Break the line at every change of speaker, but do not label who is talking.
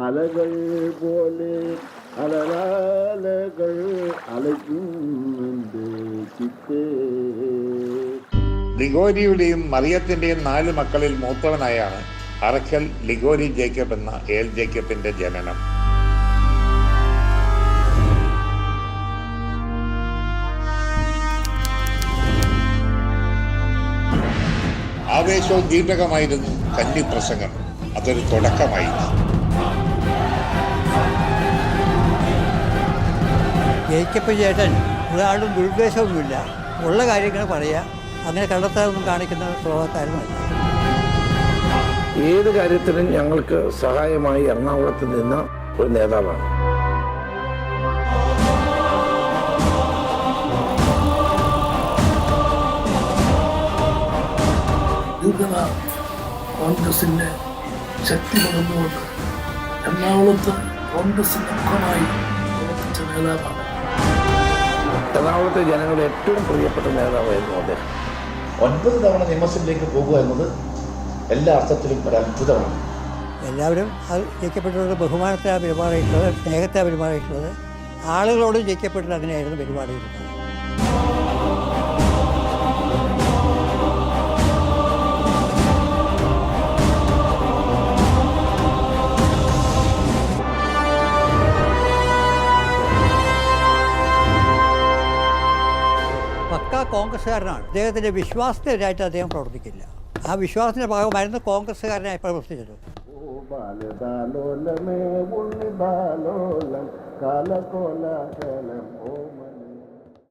അലകൾ പോലെ അലകൾ അലയ്ക്കും എൻ്റെ ചിത്തേ.
ലിഗോരിയുടെയും മറിയത്തിൻ്റെയും 4 മക്കളിൽ മൂത്തവനായാണ് അറക്കൽ ലിഗോരി ജേക്കബ് എന്ന ഏൽ ജേക്കബിന്റെ ജനനം. ആവേശോദ്ദീപകമായിരുന്നു കന്നിപ്രസംഗം. അതൊരു തുടക്കമായി.
ജേക്കബ് ചേട്ടൻ ഒരാളും ദുരുദ്ദേശമൊന്നുമില്ല, ഉള്ള കാര്യങ്ങൾ പറയുക, അങ്ങനെ കണ്ടെത്താനൊന്നും കാണിക്കുന്ന സ്വഭാവക്കാരനുമല്ല.
ഏത് കാര്യത്തിനും ഞങ്ങൾക്ക് സഹായമായി എറണാകുളത്ത് നിന്ന ഒരു നേതാവാണ്.
ദീർഘനാൾ കോൺഗ്രസിന്റെ ശക്തി പകർന്നുകൊണ്ട് എറണാകുളത്ത് കോൺഗ്രസിന്റെ മുഖമായി പ്രവർത്തിച്ച നേതാവാണ്.
എറണാകുളത്തെ ജനങ്ങളുടെ ഏറ്റവും പ്രിയപ്പെട്ട നേതാവായിരുന്നു അദ്ദേഹം.
9 തവണ നിയമസഭയിലേക്ക് പോകുക എന്നത് എല്ലാ അർത്ഥത്തിലും ഒരു അത്ഭുതമാണ്.
എല്ലാവരും അത് ജയിക്കപ്പെട്ടവരുടെ ബഹുമാനത്തെയാണ് പെരുമാറിയിട്ടുള്ളത്, സ്നേഹത്തെയാണ് പെരുമാറിയിട്ടുള്ളത്. ആളുകളോട് ജയിക്കപ്പെട്ടത് അങ്ങനെയായിരുന്നു പെരുമാറിയിരുന്നത്. പക്കാ കോൺഗ്രസ്സുകാരനാണ്. അദ്ദേഹത്തിൻ്റെ വിശ്വാസത്തിനെതിരായിട്ട് അദ്ദേഹം പ്രവർത്തിക്കില്ല. ആ വിശ്വാസത്തിൻ്റെ ഭാഗമായിരുന്നു കോൺഗ്രസ്സുകാരനായി പ്രവർത്തിച്ചത്.
ബാലതാലോലമേ ഉണ്ണി ബാലോലം കാലകോലാകലം ഓ